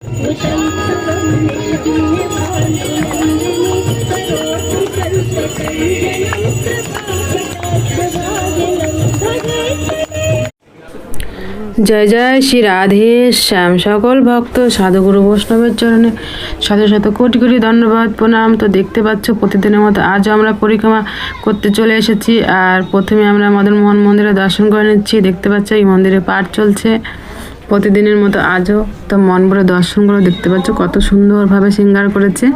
জয় জয় শ্রী রাধে শ্যাম। সকল ভক্ত সাধুগুরু বৈষ্ণবের চরণে শত শত কোটি কোটি ধন্যবাদ প্রণাম। তো দেখতে পাচ্ছ প্রতিদিনের মতো আজও আমরা পরিক্রমা করতে চলে এসেছি। আর প্রথমে আমরা মদন মোহন মন্দিরে দর্শন করে নিচ্ছি। দেখতে পাচ্ছ এই মন্দিরে পাঠ চলছে প্রতিদিনের মতো আজও। তো মন ভরে দর্শন করে দেখতে পাচ্ছ কত সুন্দরভাবে শৃঙ্গার করেছে।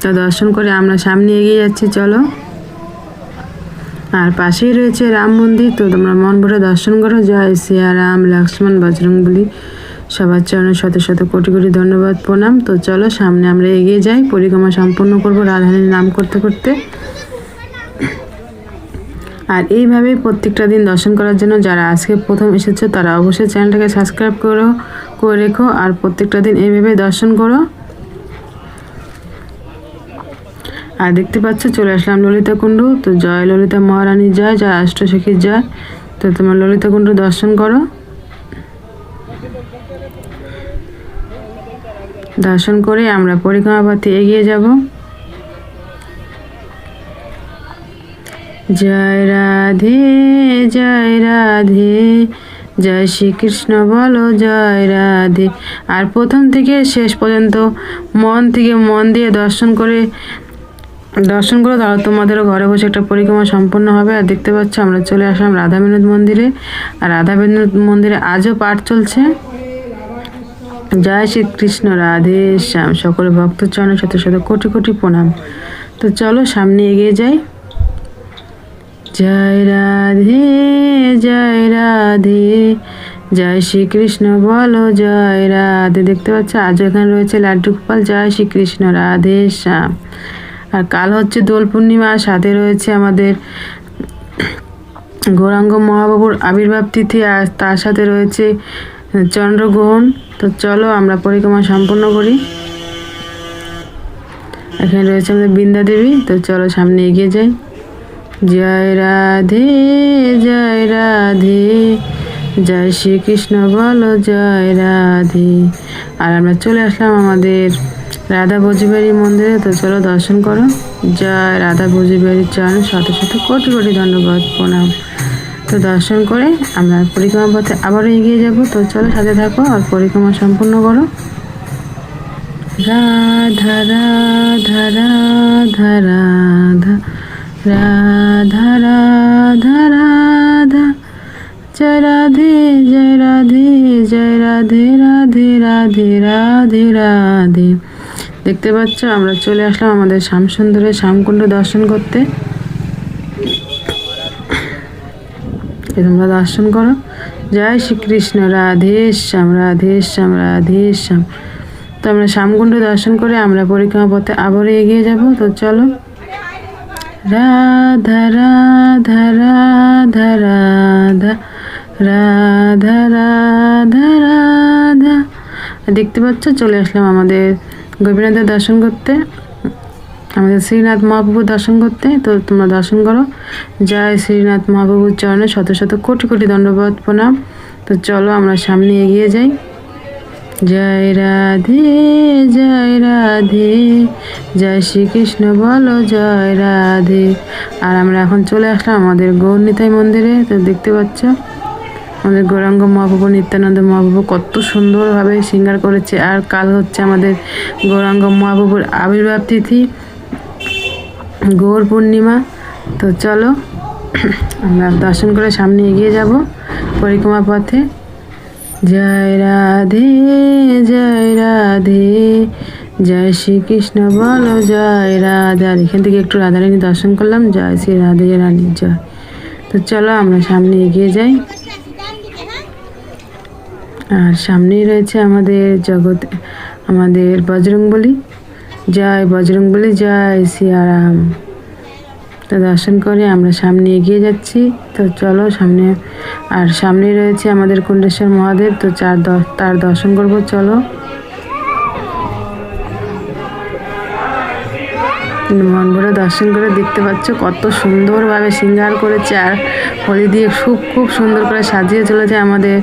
তো দর্শন করে আমরা সামনে এগিয়ে যাচ্ছি, চলো। আর পাশেই রয়েছে রাম মন্দির। তো তোমরা মন ভরে দর্শন করো। জয় সিয়া রাম লক্ষ্মণ বজরংবলী। সবার চরণে শত শত কোটি কোটি ধন্যবাদ প্রণাম। তো চলো সামনে আমরা এগিয়ে যাই, পরিক্রমা সম্পন্ন করবো রাধারানীর নাম করতে করতে। আর এইভাবেই প্রত্যেকটা দিন দর্শন করার জন্য যারা আজকে প্রথম এসেছো তারা অবশ্যই চ্যানেলটাকে সাবস্ক্রাইব করে রেখো। আর প্রত্যেকটা দিন এইভাবেই দর্শন করো। আর দেখতে পাচ্ছ চলে আসলাম ললিতা কুণ্ড। তো জয় ললিতা মহারানীর জয়, জয় অষ্টসখীর জয়। তো তোমরা ললিতা কুণ্ড দর্শন করো। দর্শন করে আমরা পরিক্রমা পথে এগিয়ে যাব। জয় রাধে জয় রাধে, জয় শ্রীকৃষ্ণ বলো জয় রাধে। আর প্রথম থেকে শেষ পর্যন্ত মন দিয়ে দর্শন করো, তাহলে তোমাদেরও ঘরে বসে একটা পরিক্রমা সম্পন্ন হবে। আর দেখতে পাচ্ছ আমরা চলে আসলাম রাধা বিনোদ মন্দিরে। আর রাধা বিনোদ মন্দিরে আজও পাঠ চলছে। জয় শ্রীকৃষ্ণ রাধে শ্যাম। সকলে ভক্ত চরণে শত শত কোটি কোটি প্রণাম। তো চলো সামনে এগিয়ে যাই। জয় রাধে জয় রাধে, জয় শ্রীকৃষ্ণ বলো জয় রাধে। দেখতে পাচ্ছ আজও এখানে রয়েছে লাড্ডু গোপাল। জয় শ্রীকৃষ্ণ রাধে শ্যাম। আর কাল হচ্ছে দোল পূর্ণিমা, সাথে রয়েছে আমাদের গৌরাঙ্গ মহাপ্রভুর আবির্ভাব তিথি। আর তার সাথে রয়েছে চন্দ্রগ্রহণ। তো চলো আমরা পরিক্রমা সম্পন্ন করি। এখানে রয়েছে আমাদের বৃন্দা দেবী। তো চলো সামনে এগিয়ে যাই। জয় রাধে জয় রাধে, জয় শ্রীকৃষ্ণ বলো জয় রাধে। আর আমরা চলে আসলাম আমাদের রাধা ভোজবিহারী মন্দিরে। তো চলো দর্শন করো। জয় রাধা ভোজবিহারীর চরণে শত শত কোটি কোটি ধন্যবাদ প্রণাম। তো দর্শন করে আমরা পরিক্রমা পথে আবারও এগিয়ে যাব। তো চলো সাথে থাকো আর পরিক্রমা সম্পূর্ণ করো। রাধা রাধা রাধা রাধা, রাধা রাধা রাধা, জয় রাধে জয় রাধে, জয় রাধে রাধে রাধে রাধে রাধে। দেখতে পাচ্ছ আমরা চলে আসলাম আমাদের শ্যামসুন্দরের শ্যামকুণ্ড দর্শন করতে। তোমরা দর্শন করো। জয় শ্রীকৃষ্ণ রাধে শ্যাম রাধে শ্যাম রাধে শ্যাম। তো আমরা শ্যামকুণ্ড দর্শন করে আমরা পরিক্রমা পথে আবারও এগিয়ে যাব। তো চলো। রাধা রাধা রাধা রাধা, রাধা রাধা রাধা। দেখতে পাচ্ছ চলে আসলাম আমাদের গোপীনাথের দর্শন করতে, আমাদের শ্রীনাথ মহাপ্রভুর দর্শন করতে। তো তোমরা দর্শন করো। জয় শ্রীনাথ মহাপ্রভুর চরণে শত শত কোটি কোটি ধন্যবাদ প্রণাম। তো চলো আমরা সামনে এগিয়ে যাই। জয় রাধে জয় রাধে, জয় শ্রীকৃষ্ণ বলো জয় রাধে। আর আমরা এখন চলে আসলাম আমাদের গৌরনিতাই মন্দিরে। তো দেখতে পাচ্ছ আমাদের গৌরাঙ্গ মহাপ্রভু নিত্যানন্দ মহাপ্রভু কত সুন্দরভাবে শৃঙ্গার করেছে। আর কাল হচ্ছে আমাদের গৌরাঙ্গ মহাপ্রভুর আবির্ভাব তিথি, গৌর পূর্ণিমা। তো চলো আমরা দর্শন করে সামনে এগিয়ে যাব পরিক্রমা পথে। জয় রাধে জয় রাধে, জয় শ্রীকৃষ্ণ বলো জয় রাধে। আর এখান থেকে একটু রাধারানী দর্শন করলাম। জয় শ্রী রাধে রানীর জয়। তো চলো আমরা সামনে এগিয়ে যাই। আর সামনেই রয়েছে আমাদের বজরংবলী। জয় বজরংবলী, জয় সিয়ারাম। তো দর্শন করে আমরা সামনে এগিয়ে যাচ্ছি। তো চলো সামনে। আর সামনেই রয়েছে আমাদের কুণ্ডেশ্বর মহাদেব। তো তার দর্শন করব। চলো মন ভরে দর্শন করে দেখতে পাচ্ছ কত সুন্দরভাবে শৃঙ্গার করেছে। আর হোলি দিয়ে খুব সুন্দর করে সাজিয়ে চলেছে আমাদের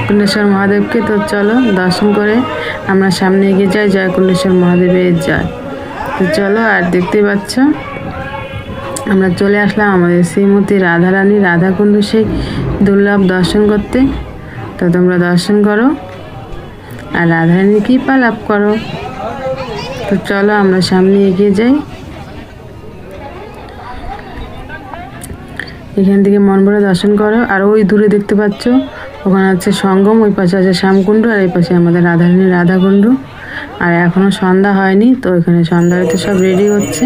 জয়কুণ্ডেশ্বর মহাদেবকে। তো চলো দর্শন করে আমরা সামনে এগিয়ে যাই, জয়কুণ্ডেশ্বর মহাদেবের যাই। তো চলো, আর দেখতেই পাচ্ছ আমরা চলে আসলাম আমাদের শ্রীমতী রাধারানী রাধাকুণ্ড সেই দুর্লভ দর্শন করতে। তো তোমরা দর্শন করো আর রাধারানীর কৃপা লাভ করো। তো চলো আমরা সামনে এগিয়ে যাই। এখান থেকে মন ভরে দর্শন করো। আর ওই দূরে দেখতে পাচ্ছ ওখানে আছে সঙ্গম, ওই পাশে আছে শ্যামকুণ্ড, আর এই পাশে আমাদের রাধারানী রাধাকুণ্ড। আর এখনও সন্ধ্যা হয়নি, তো এখানে সন্ধ্যা আরতি সব রেডি হচ্ছে,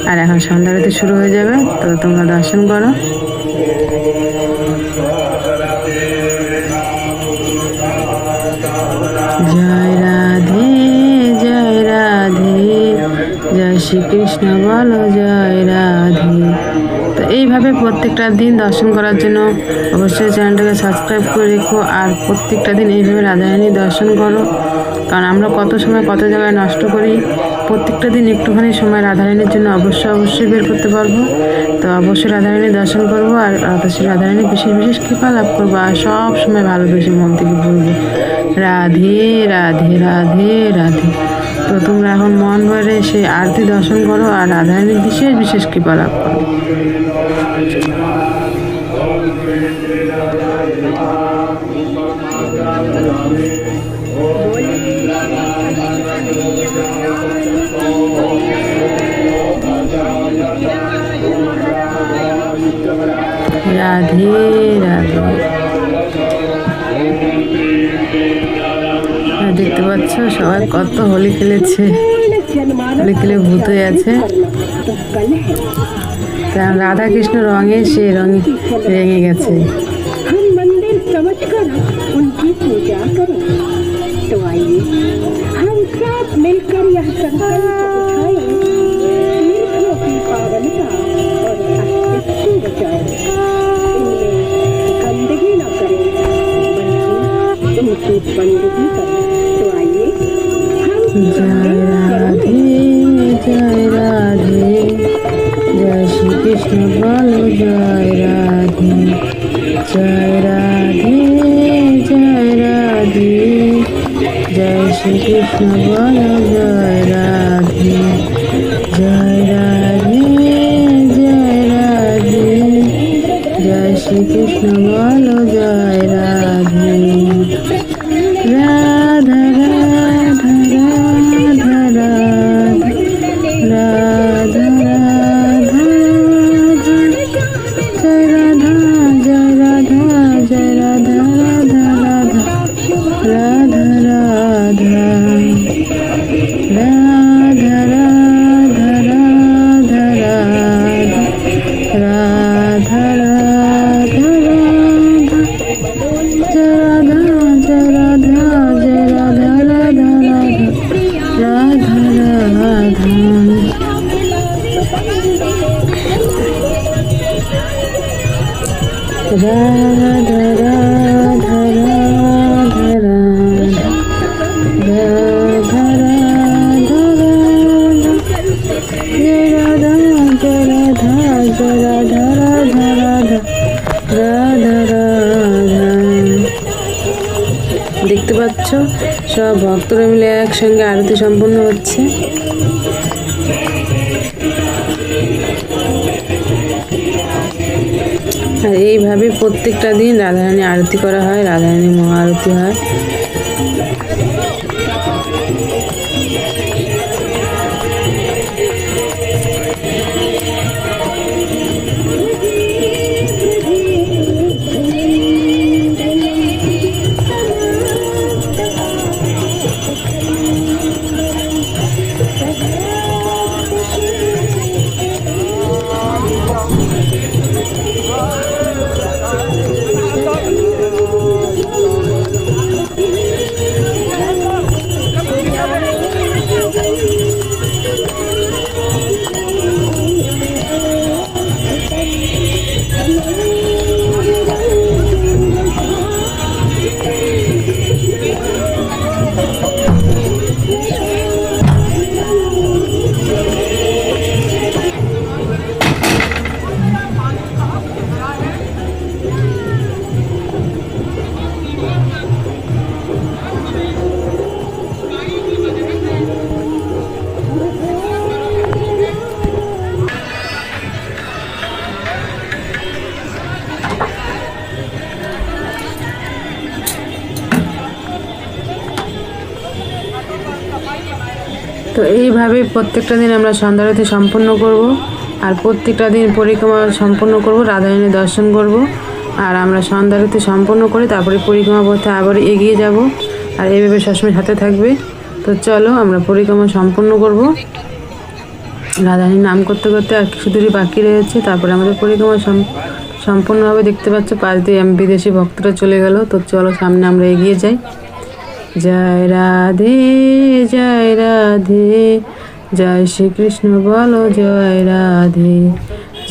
আর এখন সন্ধ্যা আরতি শুরু হয়ে যাবে। তো তোমরা দর্শন করো। জয় রাধে জয় রাধে, জয় শ্রীকৃষ্ণ বলো জয় রাধে। তো এইভাবে প্রত্যেকটা দিন দর্শন করার জন্য অবশ্যই চ্যানেলটাকে সাবস্ক্রাইব করে রেখো, আর প্রত্যেকটা দিন এইভাবে রাধারানী দর্শন করো। কারণ আমরা কত সময় কত জায়গায় নষ্ট করি, প্রত্যেকটা দিন একটুখানি সময় রাধারানীর জন্য অবশ্যই বের করতে পারবো। তো অবশ্যই রাধারানী দর্শন করবো, আর রাধারানী বিশেষ কৃপা লাভ করবো, আর সব সময় ভালোবেসে মন থেকে বলবো রাধে রাধে রাধে রাধে। তো তোমরা এখন মন ভরে সেই আরতি দর্শন করো আর রাধারানীর বিশেষ কৃপা লাভ করো। রাধে রাধে। দেখতে পাচ্ছ সবাই কত হোলি খেলেছে, হোলি খেলে ভূত হয়ে আছে। কারণ রাধা কৃষ্ণ রঙে সে রঙে রেঙে গেছে। জয় রাধে জয় রাধে, জয় শ্রীকৃষ্ণ বলো জয় রাধে। জয় রাধে জয় রাধে, জয় শ্রীকৃষ্ণ বলো জয় রাধে। জয় রাধে জয় রাধে, জয় শ্রীকৃষ্ণ বলো জয় রাধে। রাধা রাধা রাধা রাধা রাধা রাধা, জয় রাধা জয় রাধা জয় রাধা রাধা রাধা রাধা রাধা রাধা রাধা রাধা রাধা রাধা রাধা রাধা, জয় রাধা জয় রাধা জয় রাধা রাধা রাধা রাধা রাধা। রাধা রাধা রাধা রাধা রাধা রাধা রাধা, জয় রাধা জয় রাধা জয় রাধা রাধা রাধা রাধা রাধা। দেখতে পাচ্ছ সব ভক্তরা মিলে একসঙ্গে আরতি সম্পন্ন হচ্ছে। আর এইভাবে প্রত্যেকটা দিন রাধারানী আরতি করা হয়, রাধারানী মহা আরতি হয়। তো এইভাবে প্রত্যেকটা দিন আমরা সন্ধ্যা আরতি সম্পন্ন করব, আর প্রত্যেকটা দিন পরিক্রমা সম্পন্ন করব, রাধারানীর দর্শন করব। আর আমরা সন্ধ্যা আরতি সম্পন্ন করে তারপরে পরিক্রমা পথে আবার এগিয়ে যাব। আর এইভাবে সবসময় সাথে থাকবে। তো চলো আমরা পরিক্রমা সম্পন্ন করব রাধারানীর নাম করতে করতে। আর কিছু দূরই বাকি রয়েছে, তারপরে আমাদের পরিক্রমা সম্পূর্ণভাবে দেখতে পাচ্ছ পাশ দিয়ে বিদেশি ভক্তরা চলে গেল। তো চলো সামনে আমরা এগিয়ে যাই। জয় রাধে জয় রাধে, জয় শ্রীকৃষ্ণ বলো জয় রাধে,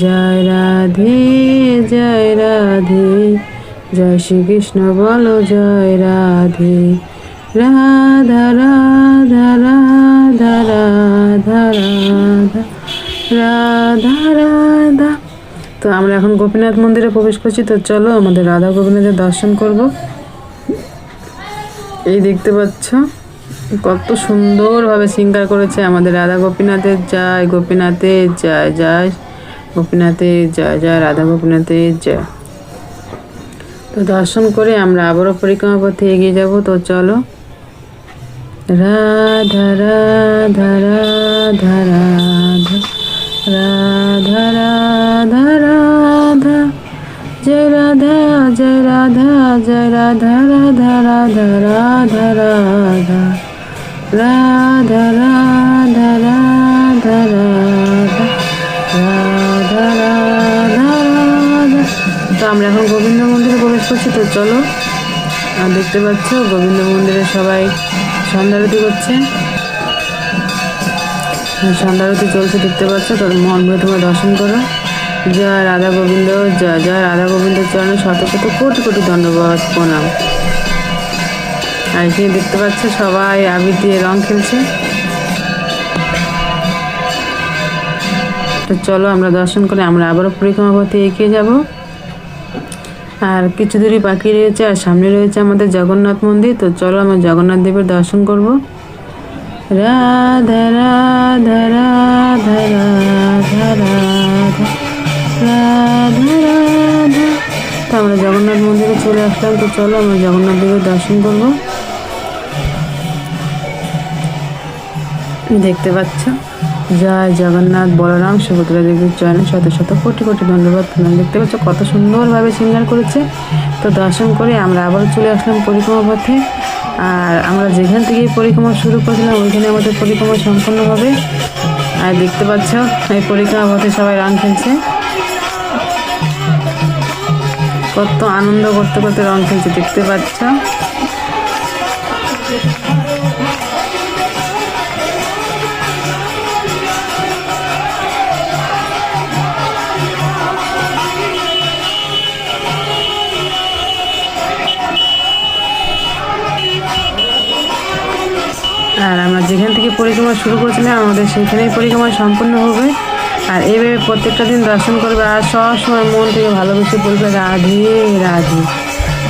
জয় রাধে জয় রাধে, জয় শ্রীকৃষ্ণ বলো জয় রাধে। রাধা রাধা রাধা রাধা রাধা রাধা রাধা। তো আমরা এখন গোপীনাথ মন্দিরে প্রবেশ করছি। তো চলো আমাদের রাধা গোপীনাথের দর্শন করব। এই দেখতে পাচ্ছ কত সুন্দরভাবে শৃঙ্গার করেছে আমাদের রাধা গোপীনাথের। জয় গোপীনাথের জয়, জয় গোপীনাথের জয়, জয় রাধা গোপীনাথের জয়। তো দর্শন করে আমরা আবারও পরিক্রমা পথে এগিয়ে যাব। তো চলো রাধা রাধা রাধা রাধা রাধা রাধা রাধা, জয় রাধা জয় রাধা জয় রাধা রাধা রাধা রাধা রাধা রাধা রাধা রাধা রাধা রাধা রাধা রাধা। তো আমরা এখন গোবিন্দ মন্দিরে প্রবেশ করছি। তো চলো, আর দেখতে পাচ্ছ গোবিন্দ মন্দিরে সবাই সন্ধ্যা আরতি করছে, সন্ধ্যা আরতি চলছে দেখতে পাচ্ছ। তো মন ভরে তোমরা দর্শন করো। জয় রাধা গোবিন্দ জয়, জয় রাধা গোবিন্দের চরণে শত শত কোটি কোটি ধন্যবাদ প্রণাম। আর এখানে দেখতে পাচ্ছ সবাই আবির দিয়ে রং খেলছে। তো চলো আমরা দর্শন করে আমরা আবারও পরিক্রমা পথে এগিয়ে যাব। আর কিছু দূরই বাকি রয়েছে, আর সামনে রয়েছে আমাদের জগন্নাথ মন্দির। তো চলো আমরা জগন্নাথ দেবের দর্শন করব। রাধা রাধা রাধা রাধা রাধা রাধা রাধা। তো আমরা জগন্নাথ মন্দিরে চলে আসলাম। তো চলো আমরা জগন্নাথ দেবের দর্শন করব। দেখতে পাচ্ছ জয় জগন্নাথ বলরাম সুভদ্রা দেবীর চরণে শত শত কোটি কোটি ধন্যবাদ প্রণাম। দেখতে পাচ্ছ কত সুন্দরভাবে শৃঙ্গার করেছে। তো দর্শন করে আমরা আবার চলে আসলাম পরিক্রমা পথে। আর আমরা যেখান থেকে পরিক্রমা শুরু করেছিলাম ওইখানে আমাদের পরিক্রমা সম্পন্ন হবে। আর দেখতে পাচ্ছ এই পরিক্রমা পথে সবাই রং খেলছে, কত আনন্দ করতে করতে রং খেলছে দেখতে পাচ্ছ। আর আমরা যেখান থেকে পরিক্রমা শুরু করেছিলাম আমাদের সেইখানেই পরিক্রমা সম্পূর্ণ হবে। আর এইভাবে প্রত্যেকটা দিন দর্শন করবে, আর সবসময় মন থেকে ভালোবেসে বলবে রাধে রাধে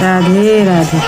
রাধে রাধে।